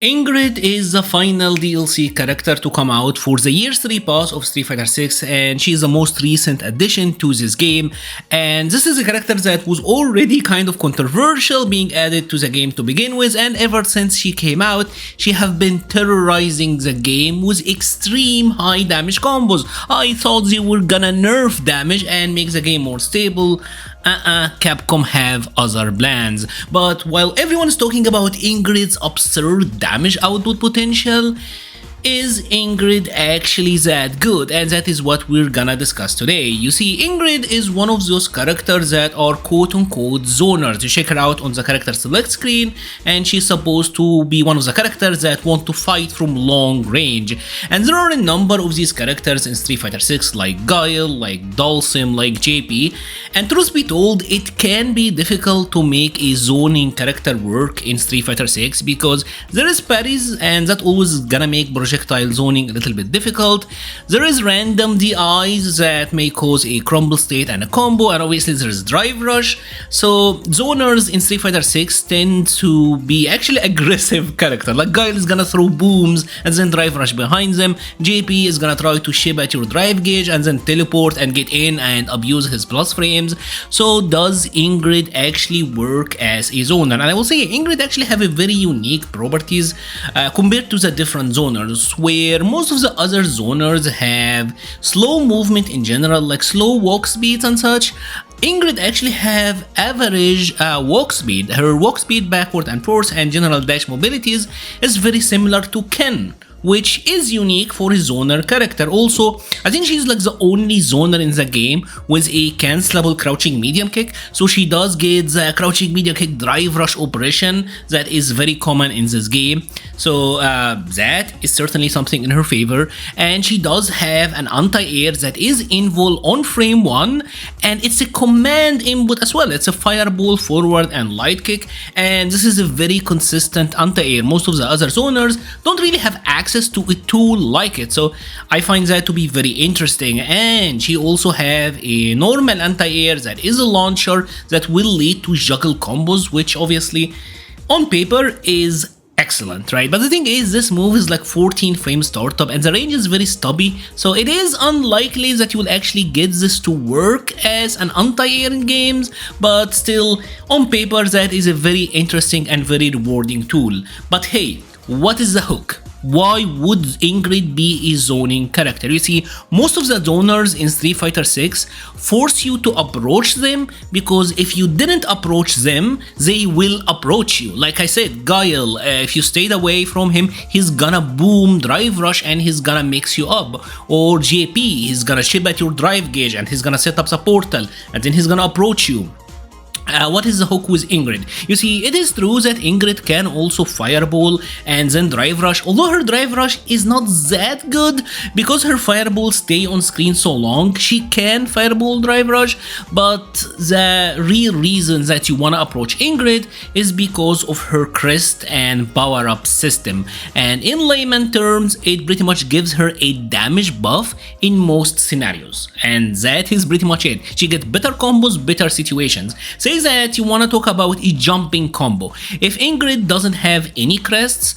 Ingrid is the final DLC character to come out for the Year 3 pass of Street Fighter 6, and she is the most recent addition to this game. And this is a character that was already kind of controversial being added to the game to begin with, and ever since she came out, she have been terrorizing the game with extreme high damage combos. I thought they were gonna nerf damage and make the game more stable. Capcom have other plans. But while everyone is talking about Ingrid's absurd damage output potential, is Ingrid actually that good? And that is what we're gonna discuss today. You see, Ingrid is one of those characters that are quote-unquote zoners. You check her out on the character select screen, and she's supposed to be one of the characters that want to fight from long range. And there are a number of these characters in Street Fighter 6, like Guile, like Dhalsim, like JP. And truth be told, it can be difficult to make a zoning character work in Street Fighter 6 because there is parries, and that always gonna make projectile zoning a little bit difficult. There is random DIs that may cause a crumble state and a combo, and obviously there is drive rush. So zoners in Street Fighter 6 tend to be actually aggressive character. Like Guile is gonna throw booms and then drive rush behind them. JP is gonna try to ship at your drive gauge and then teleport and get in and abuse his plus frames. So does Ingrid actually work as a zoner? And I will say Ingrid actually have a very unique properties compared to the different zoners, where most of the other zoners have slow movement in general, like slow walk speeds and such. Ingrid actually have average walk speed. Her walk speed backward and forth and general dash mobilities is very similar to Ken, which is unique for his zoner character. Also, I think she's like the only zoner in the game with a cancelable crouching medium kick, so she does get the crouching medium kick drive rush operation that is very common in this game. So that is certainly something in her favor, and she does have an anti-air that is invul on frame 1, and it's a command input as well. It's a fireball forward and light kick, and this is a very consistent anti-air. Most of the other zoners don't really have access to a tool like it, so I find that to be very interesting. And she also have a normal anti-air that is a launcher that will lead to juggle combos, which obviously on paper is excellent, right? But the thing is, this move is like 14 frame startup and the range is very stubby, so it is unlikely that you will actually get this to work as an anti-air in games, but still on paper that is a very interesting and very rewarding tool. But hey, what is the hook? Why would Ingrid be a zoning character? You see, most of the zoners in Street Fighter 6 force you to approach them, because if you didn't approach them, they will approach you. Like I said, Guile, if you stayed away from him, he's gonna boom drive rush and he's gonna mix you up. Or JP, he's gonna ship at your drive gauge and he's gonna set up a portal and then he's gonna approach you. What is the hook with Ingrid? You see, it is true that Ingrid can also fireball and then drive rush, although her drive rush is not that good because her fireballs stay on screen so long. She can fireball drive rush, but the real reason that you want to approach Ingrid is because of her crest and power-up system, and in layman terms, it pretty much gives her a damage buff in most scenarios, and that is pretty much it. She gets better combos, better situations. Say that you want to talk about a jumping combo. If Ingrid doesn't have any crests,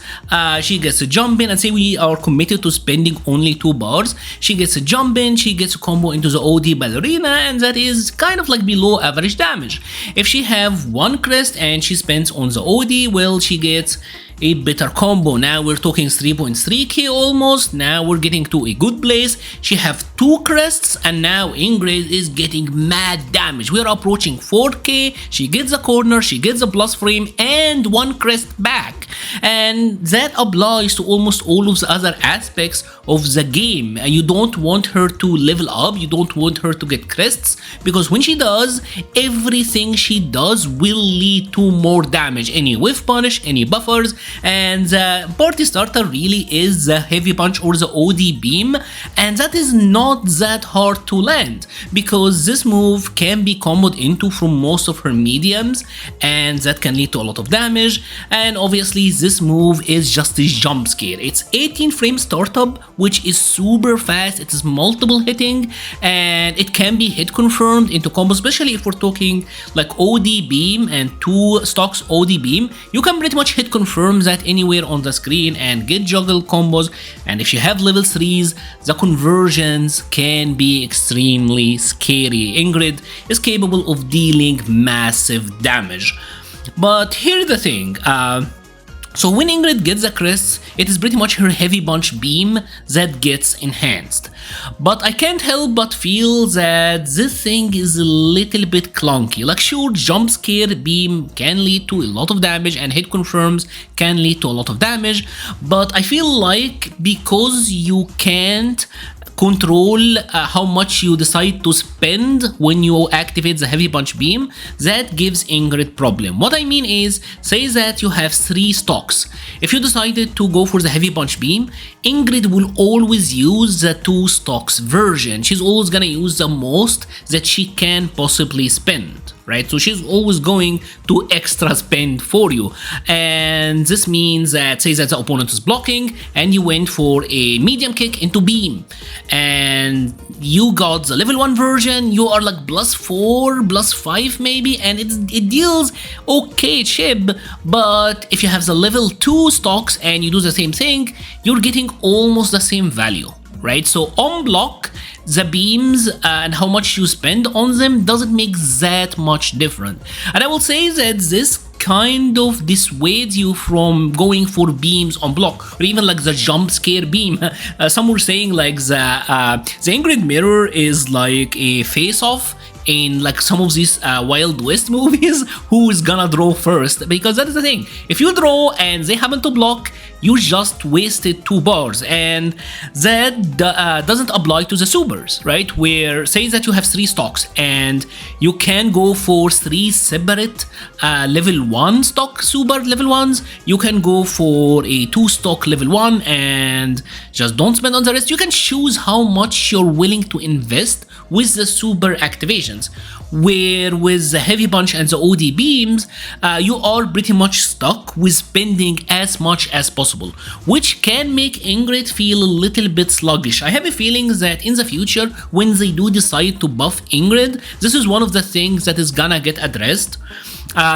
she gets a jump in, and say we are committed to spending only 2 bars, she gets a jump in, she gets a combo into the OD ballerina, and that is kind of like below average damage. If she have 1 crest and she spends on the OD, well, she gets a better combo. Now we're talking 3.3k almost. Now we're getting to a good place. She have 2 crests and now Ingrid is getting mad damage. We're approaching 4k. She gets a corner, she gets a plus frame and 1 crest back. And that applies to almost all of the other aspects of the game. You don't want her to level up, you don't want her to get crests, because when she does, everything she does will lead to more damage. Any whiff punish, any buffers, and the party starter really is the heavy punch or the OD beam, and that is not that hard to land because this move can be comboed into from most of her mediums, and that can lead to a lot of damage. And obviously this move is just a jump scare. It's 18 frame startup, which is super fast. It is multiple hitting and it can be hit confirmed into combos, especially if we're talking like OD beam and 2 stocks OD beam. You can pretty much hit confirm confirms that anywhere on the screen and get juggle combos. And if you have level 3s, the conversions can be extremely scary. Ingrid is capable of dealing massive damage. But here's the thing, so when Ingrid gets the Crest, it is pretty much her heavy punch beam that gets enhanced. But I can't help but feel that this thing is a little bit clunky. Like sure, jump scare beam can lead to a lot of damage and hit confirms can lead to a lot of damage, but I feel like because you can't control how much you decide to spend when you activate the heavy punch beam, that gives Ingrid problem. What I mean is, say that you have 3 stocks. If you decided to go for the heavy punch beam, Ingrid will always use the 2 stocks version. She's always gonna use the most that she can possibly spend, right? So she's always going to extra spend for you. And this means that, say that the opponent is blocking and you went for a medium kick into beam and you got the level 1 version, you are like +4, +5 maybe, and it deals okay chip. But if you have the level 2 stocks and you do the same thing, you're getting almost the same value, right? So on block, the beams and how much you spend on them doesn't make that much different. And I will say that this kind of dissuades you from going for beams on block, or even like the jump scare beam. Some were saying like the Ingrid mirror is like a face-off in like some of these Wild West movies. Who is gonna draw first? Because that is the thing, if you draw and they happen to block, you just wasted 2 bars, and that doesn't apply to the supers, right? Where say that you have 3 stocks and you can go for 3 separate level 1 stock super level 1s, you can go for a 2 stock level 1 and just don't spend on the rest. You can choose how much you're willing to invest with the super activations, where with the heavy punch and the OD beams, you are pretty much stuck with spending as much as possible, which can make Ingrid feel a little bit sluggish. I have a feeling that in the future, when they do decide to buff Ingrid, this is one of the things that is gonna get addressed.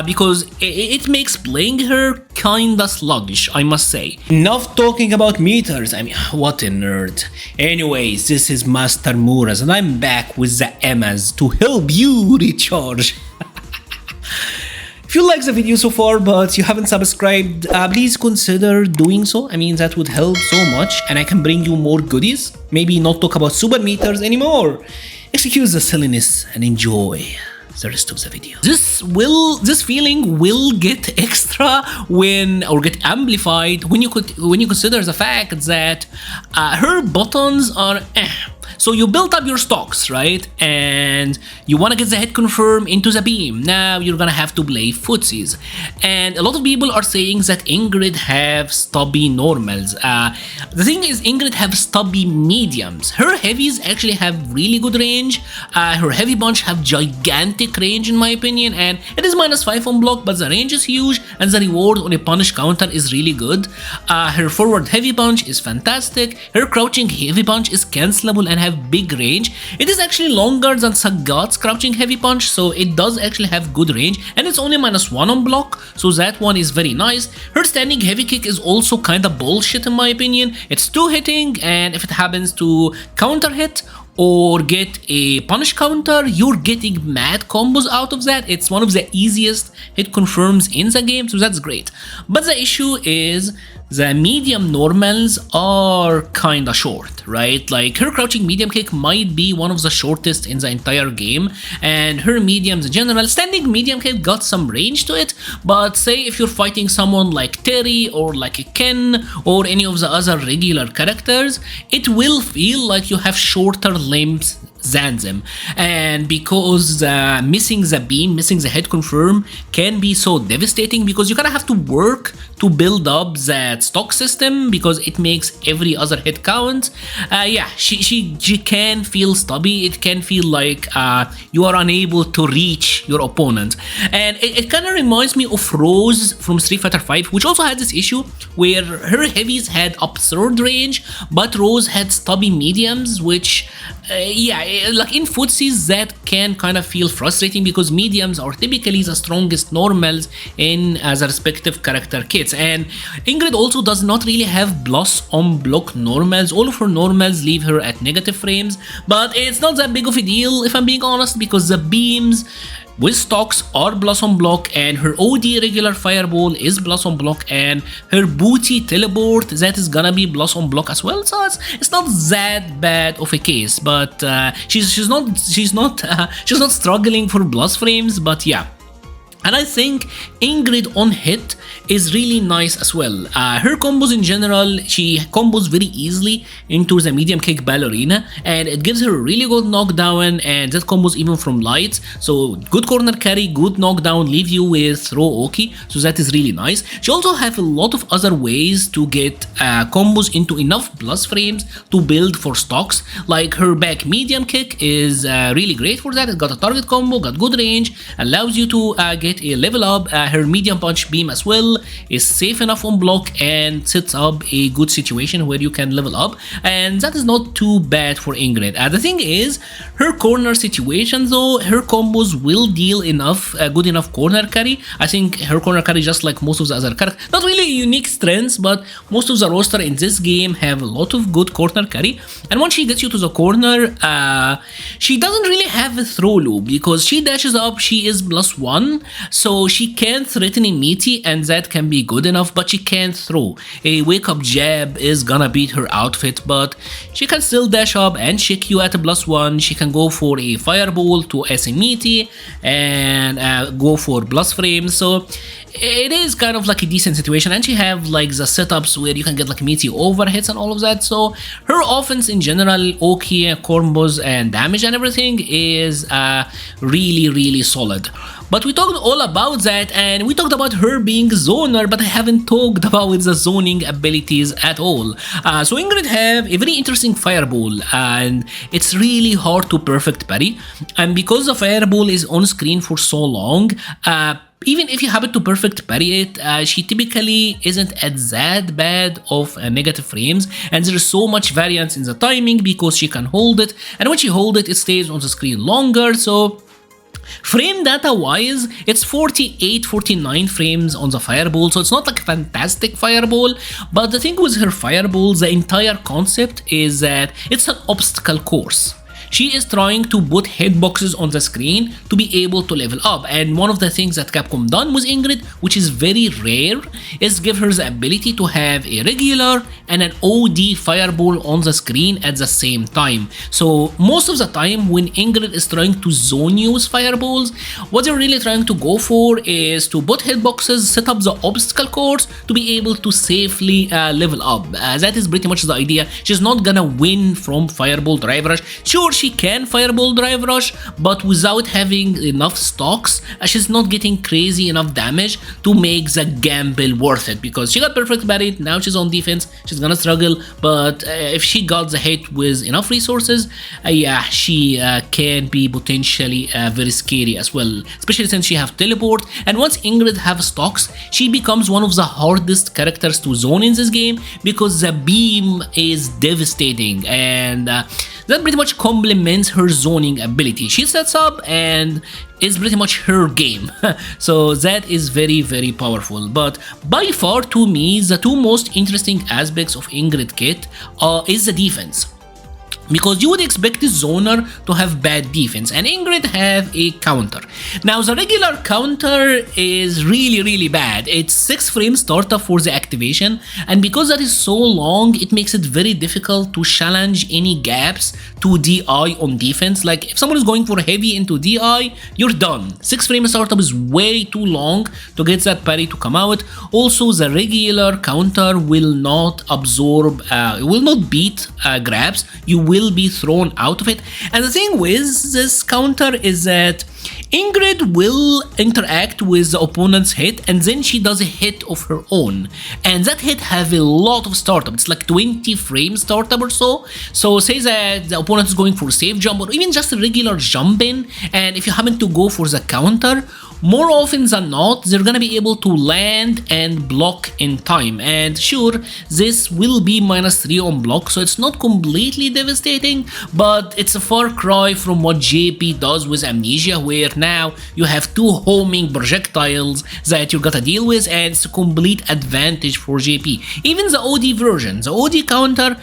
Because it makes playing her kinda sluggish, I must say. Enough talking about meters, I mean, what a nerd. Anyways, this is Master Muras and I'm back with the Emmas to help you recharge. If you like the video so far but you haven't subscribed, please consider doing so. I mean, that would help so much and I can bring you more goodies. Maybe not talk about super meters anymore. Excuse the silliness and enjoy the rest of the video. This feeling will get extra or get amplified when you consider the fact that her buttons are So you built up your stocks, right? And you want to get the hit confirm into the beam. Now you're gonna have to play footsies. And a lot of people are saying that Ingrid have stubby normals. The thing is, Ingrid have stubby mediums. Her heavies actually have really good range. Her heavy punch have gigantic range in my opinion, and it is -5 on block, but the range is huge and the reward on a punish counter is really good. Her forward heavy punch is fantastic. Her crouching heavy punch is cancelable and have big range. It is actually longer than Sagat's crouching heavy punch, so it does actually have good range, and it's only -1 on block, so that one is very nice. Her standing heavy kick is also kinda bullshit in my opinion. It's 2 hitting, and if it happens to counter hit or get a punish counter, you're getting mad combos out of that. It's one of the easiest hit confirms in the game, so that's great. But the issue is the medium normals are kinda short, right? Like her crouching medium kick might be one of the shortest in the entire game, and her mediums in general, standing medium kick got some range to it, but say if you're fighting someone like Terry or like a Ken or any of the other regular characters, it will feel like you have shorter limbs than them. And because missing the beam, missing the head confirm can be so devastating, because you kind of have to work to build up that stock system because it makes every other hit count. Yeah, she can feel stubby. It can feel like you are unable to reach your opponent, and it kind of reminds me of Rose from Street Fighter V, which also had this issue where her heavies had absurd range, but Rose had stubby mediums, which yeah, like in footsies, that can kind of feel frustrating because mediums are typically the strongest normals in the respective character kits, and Ingrid also does not really have plus on block normals. All of her normals leave her at negative frames, but it's not that big of a deal if I'm being honest, because the beams with stocks are plus on block, and her OD regular fireball is plus on block, and her booty teleport, that is gonna be plus on block as well. So it's not that bad of a case, but she's not struggling for plus frames, but yeah. And I think Ingrid on hit is really nice as well. Her combos in general, she combos very easily into the medium kick ballerina, and it gives her a really good knockdown, and that combos even from lights. So good corner carry, good knockdown, leave you with throw Oki, so that is really nice. She also have a lot of other ways to get combos into enough plus frames to build for stocks. Like her back medium kick is really great for that. It got a target combo, got good range, allows you to get a level up. Her medium punch beam as well is safe enough on block and sets up a good situation where you can level up, and that is not too bad for Ingrid. The thing is, her corner situation though, her combos will deal enough good enough corner carry. I think her corner carry, just like most of the other characters, not really unique strengths, but most of the roster in this game have a lot of good corner carry. And once she gets you to the corner, she doesn't really have a throw loop because she dashes up, she is +1, so she can threaten immediately, and that can be good enough, but she can't throw. A wake up jab is gonna beat her outfit, but she can still dash up and shake you at a +1. She can go for a fireball to SMET and go for plus frames, so it is kind of like a decent situation. And she have like the setups where you can get like meaty overhits and all of that, so her offense in general, Oki, combos and damage and everything is really solid. But we talked all about that, and we talked about her being zoner, but I haven't talked about the zoning abilities at all. So Ingrid have a very interesting fireball, and it's really hard to perfect parry, and because the fireball is on screen for so long, even if you happen to perfect parry it, she typically isn't at that bad of negative frames, and there's so much variance in the timing because she can hold it, and when she hold it, it stays on the screen longer. So frame data wise, it's 48-49 frames on the fireball, so it's not like a fantastic fireball. But the thing with her fireball, the entire concept is that it's an obstacle course. She is trying to put hitboxes on the screen to be able to level up, and one of the things that Capcom done with Ingrid, which is very rare, is give her the ability to have a regular and an OD fireball on the screen at the same time. So most of the time when Ingrid is trying to zone use fireballs, what they're really trying to go for is to put hitboxes, set up the obstacle course to be able to safely level up. That is pretty much the idea. She's not gonna win from fireball drive rush. Sure, she can fireball drive rush, but without having enough stocks, she's not getting crazy enough damage to make the gamble worth it, because she got perfect parried, now she's on defense, she's gonna struggle. But if she got the hit with enough resources, yeah, she can be potentially very scary as well, especially since she have teleport. And once Ingrid have stocks, she becomes one of the hardest characters to zone in this game, because the beam is devastating, and that pretty much complements her zoning ability. She sets up and is pretty much her game. So that is very powerful. But by far, to me, the two most interesting aspects of Ingrid kit is the defense, because you would expect the zoner to have bad defense, and Ingrid have a counter. Now the regular counter is really bad. It's 6 frame startup for the activation, and because that is so long, it makes it very difficult to challenge any gaps to DI on defense. Like if someone is going for heavy into DI, you're done. 6 frame startup is way too long to get that parry to come out. Also, the regular counter will not absorb, will not beat grabs. You will be thrown out of it. And the thing with this counter is that Ingrid will interact with the opponent's hit, and then she does a hit of her own, and that hit have a lot of startup. It's like 20 frame startup or so. So say that the opponent is going for a safe jump or even just a regular jump in, and if you happen to go for the counter, more often than not, they're gonna be able to land and block in time. And sure, this will be -3 on block, so it's not completely devastating, but it's a far cry from what JP does with Amnesia, where now you have 2 homing projectiles that you gotta deal with, and it's a complete advantage for JP. Even the OD version, the OD counter,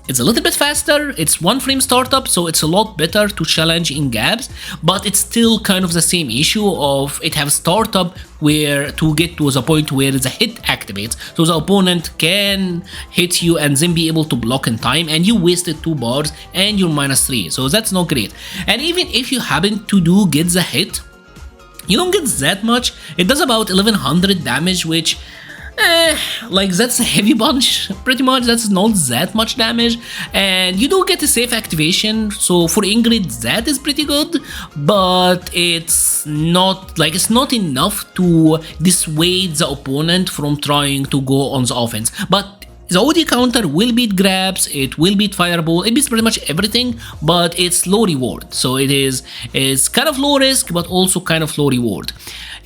it's a little bit faster, it's 1 frame startup, so it's a lot better to challenge in gaps, but it's still kind of the same issue of it have startup where to get to the point where the hit activates, so the opponent can hit you and then be able to block in time, and you wasted 2 bars and you're -3, so that's not great. And even if you happen to get the hit, you don't get that much. It does about 1100 damage, which like that's a heavy bunch, pretty much. That's not that much damage, and you do get a safe activation, so for Ingrid that is pretty good, but it's not like it's not enough to dissuade the opponent from trying to go on the offense. But the OD counter will beat grabs, it will beat fireball, it beats pretty much everything, but it's low reward, so it's kind of low risk but also kind of low reward.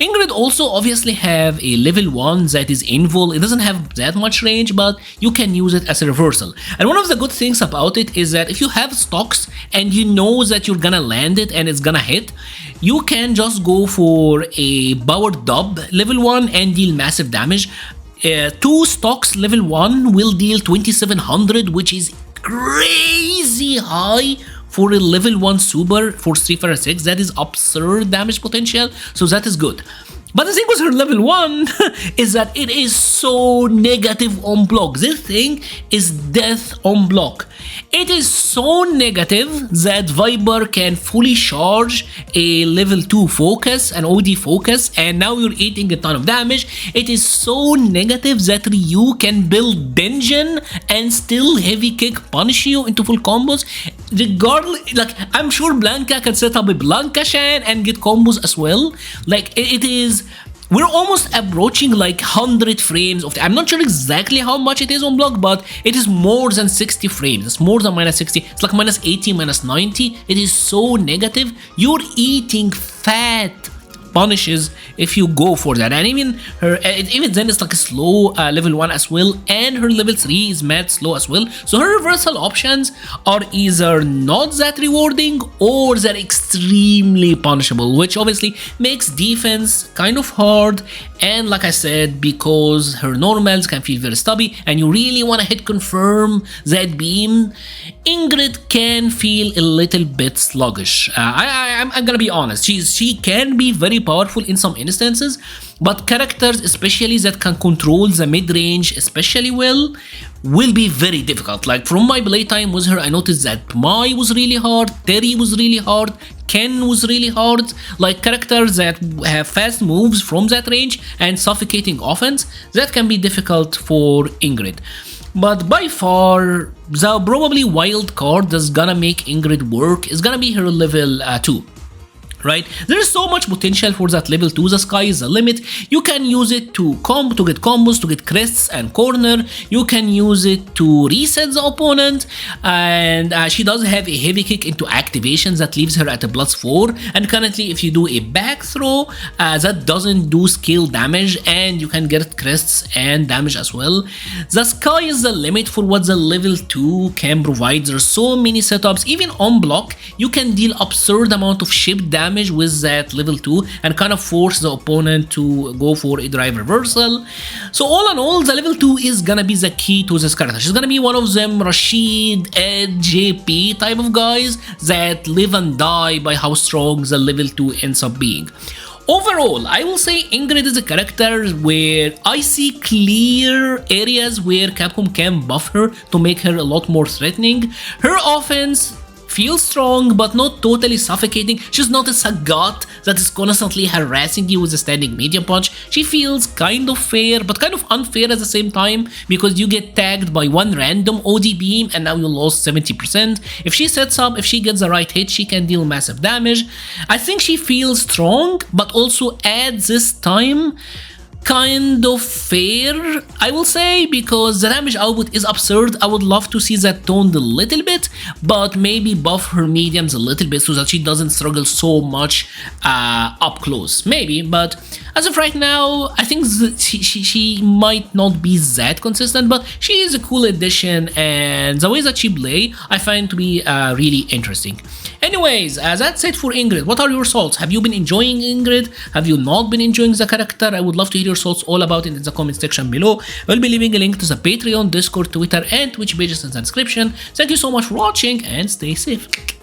Ingrid also obviously have a level 1 that is invul. It doesn't have that much range, but you can use it as a reversal. And one of the good things about it is that if you have stocks and you know that you're gonna land it and it's gonna hit, you can just go for a powered dub level 1 and deal massive damage. 2 stocks level 1 will deal 2700, which is crazy high for a level 1 super for Street Fighter 6. That is absurd damage potential, so that is good. But the thing with her level 1 is that it is so negative on block. This thing is death on block. It is so negative that Viper can fully charge a level 2 focus, an OD focus, and now you're eating a ton of damage. It is so negative that Ryu can build Denjin and still heavy kick punish you into full combos. Regardless, like, I'm sure Blanca can set up a Blanca Shan and get combos as well. Like, it is... We're almost approaching like 100 frames of... I'm not sure exactly how much it is on block, but it is more than 60 frames. It's more than -60. It's like -80, -90. It is so negative. You're eating fat punishes if you go for that. And even then it's like a slow level 1 as well, and her level 3 is mad slow as well. So her reversal options are either not that rewarding or they're extremely punishable, which obviously makes defense kind of hard. And like I said, because her normals can feel very stubby and you really want to hit confirm that beam, Ingrid can feel a little bit sluggish. I'm gonna be honest, she can be very powerful in some instances, but characters especially that can control the mid-range especially well will be very difficult. Like from my playtime with her, I noticed that Mai was really hard, Terry was really hard, Ken was really hard. Like characters that have fast moves from that range and suffocating offense, that can be difficult for Ingrid. But by far, the probably wild card that's gonna make Ingrid work is gonna be her level 2. Right? There is so much potential for that level 2, the sky is the limit. You can use it to get combos, to get crests and corner. You can use it to reset the opponent, and she does have a heavy kick into activations that leaves her at a +4, and currently if you do a back throw, that doesn't do skill damage and you can get crests and damage as well. The sky is the limit for what the level 2 can provide. There's so many setups. Even on block, you can deal absurd amount of ship damage with that level 2 and kind of force the opponent to go for a drive reversal. So all in all, the level 2 is gonna be the key to this character. She's gonna be one of them Rashid, Ed, JP type of guys that live and die by how strong the level 2 ends up being. Overall, I will say Ingrid is a character where I see clear areas where Capcom can buff her to make her a lot more threatening. Her offense feels strong but not totally suffocating. She's not a Sagat that is constantly harassing you with a standing medium punch. She feels kind of fair but kind of unfair at the same time, because you get tagged by one random OD beam and now you lost 70%. If she sets up, if she gets the right hit, she can deal massive damage. I think she feels strong, but also at this time kind of fair, I will say, because the damage output is absurd. I would love to see that toned a little bit, but maybe buff her mediums a little bit so that she doesn't struggle so much up close. Maybe, but as of right now, I think she might not be that consistent, but she is a cool addition, and the way that she play, I find to be really interesting. Anyways, that's it for Ingrid. What are your thoughts? Have you been enjoying Ingrid? Have you not been enjoying the character? I would love to hear your thoughts all about it in the comment section below. I'll be leaving a link to the Patreon, Discord, Twitter, and Twitch pages in the description. Thank you so much for watching, and stay safe.